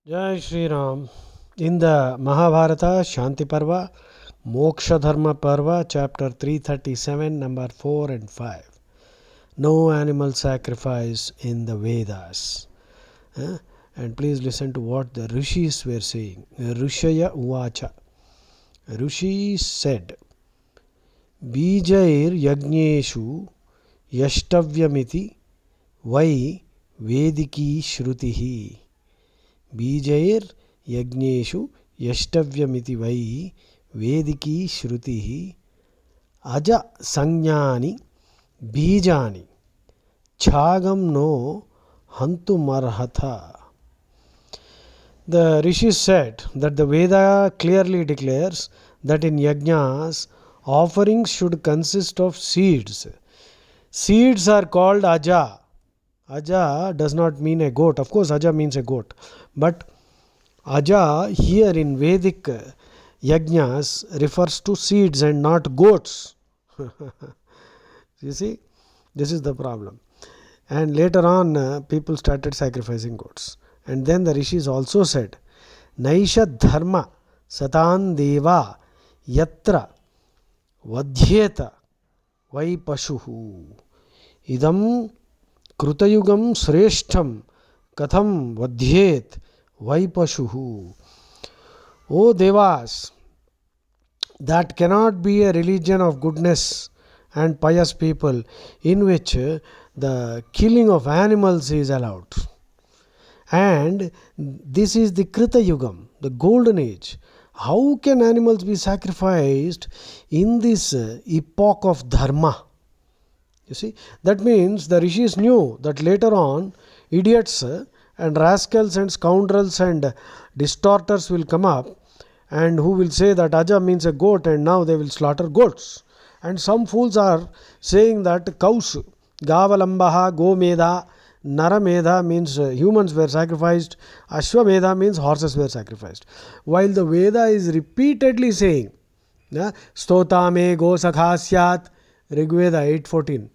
Jai Shri Ram. In the Mahabharata Shanti Parva, Moksha Dharma Parva, chapter 337, number 4 and 5. No animal sacrifice in the Vedas. And please listen to what the Rishis were saying. Rishaya Uvacha. Rishi said, Bijair Yagneshu Yashtavyamiti Vai Vediki Shrutihi. बीजैर यज्ञेषु यष्टव्यमिति वै वेदिकी श्रुतिः अज संज्ञानि बीजानि छागम no हन्तुमर्हथा. The Rishi said that the Veda clearly declares that in yajnas offerings should consist of seeds. Seeds are called aja. Aja does not mean a goat. Of course, aja means a goat. But aja here in Vedic yajnas refers to seeds and not goats. You see, this is the problem. And later on, people started sacrificing goats. And then the rishis also said, Naisha dharma satan deva yatra vadhyeta vai pashuhu idam krutayugam sreshtham katham vadhyet vai pashuhu. O devas, that cannot be a religion of goodness and pious people in which the killing of animals is allowed. And this is the Krita Yugam, the golden age. How can animals be sacrificed in this epoch of dharma? You see, that means the rishis knew that later on idiots and rascals and scoundrels and distorters will come up and who will say that aja means a goat and now they will slaughter goats. And some fools are saying that cows, gavalambaha, gomedha, naramedha means humans were sacrificed, ashwamedha means horses were sacrificed. While the Veda is repeatedly saying, stota me go sakhasyat, Rigveda 8:14.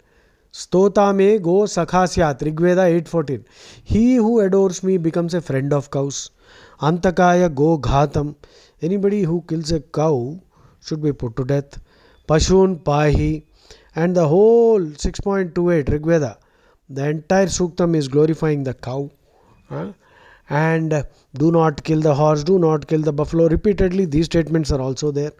Stota me go sakhasyat, Rigveda 8:14. He who adores me becomes a friend of cows. Antakaya go ghatam. Anybody who kills a cow should be put to death. Pashun pahi. And the whole 6.28 Rigveda, the entire suktam is glorifying the cow. And do not kill the horse, do not kill the buffalo. Repeatedly these statements are also there.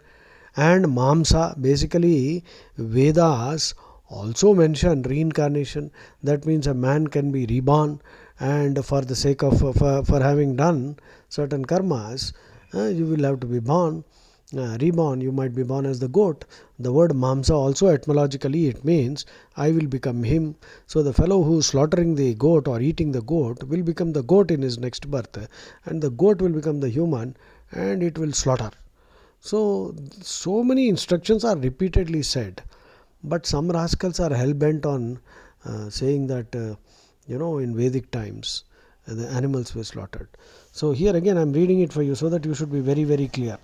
And mamsa, basically Vedas also mention reincarnation. That means a man can be reborn, and for the sake of for having done certain karmas, you will have to be born, reborn. You might be born as the goat. The word mamsa also etymologically it means I will become him. So the fellow who is slaughtering the goat or eating the goat will become the goat in his next birth, and the goat will become the human and it will slaughter. So many instructions are repeatedly said. But some rascals are hell-bent on saying that, in Vedic times, the animals were slaughtered. So here again I am reading it for you so that you should be very, very clear.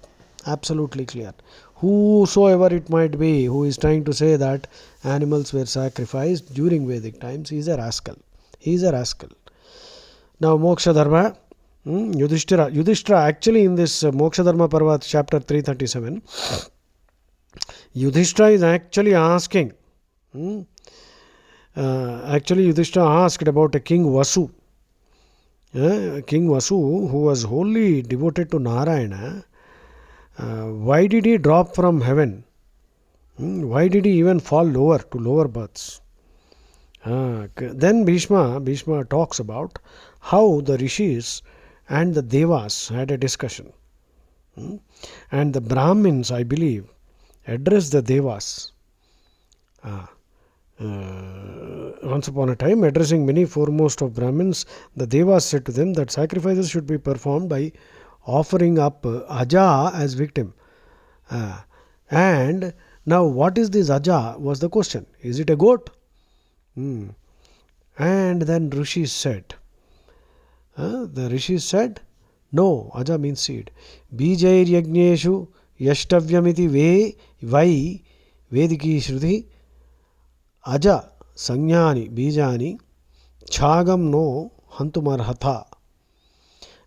Absolutely clear. Whosoever it might be who is trying to say that animals were sacrificed during Vedic times, he is a rascal. He is a rascal. Now Moksha Dharma. Yudhishthira actually in this Moksha Dharma Parva chapter 337, Yudhishthira is actually asking. Actually, Yudhishthira asked about a King Vasu. King Vasu, who was wholly devoted to Narayana, why did he drop from heaven? Why did he even fall lower to lower births? Then Bhishma talks about how the rishis and the devas had a discussion. And the Brahmins, I believe, address the devas. Once upon a time, addressing many foremost of Brahmins, the devas said to them that sacrifices should be performed by offering up aja as victim. And now what is this aja was the question. Is it a goat? And then Rishi said, no, aja means seed. Bijair yagneshu yashtavyamiti vai vediki shruti aja sangyani bijani chagam no hantumarhatha.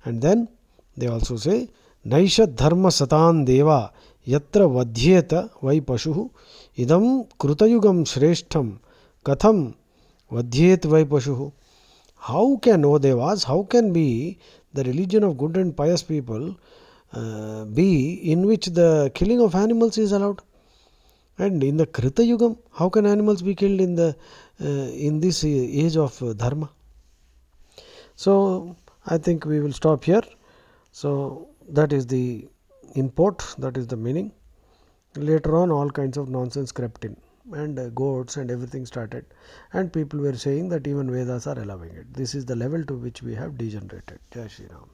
And then they also say, Naisha dharma satan deva yatra vadhyeta vai pashuhu idam krutayugam shreshtham katham vadhyet vai pashuhu. How can, O Devas, how can be the religion of good and pious people be in which the killing of animals is allowed? And in the Krita Yugam, how can animals be killed in this age of dharma? So I think we will stop here. So that is the import, that is the meaning. Later on, all kinds of nonsense crept in, and goats and everything started, and people were saying that even Vedas are allowing it. This is the level to which we have degenerated. Jai Shri Ram.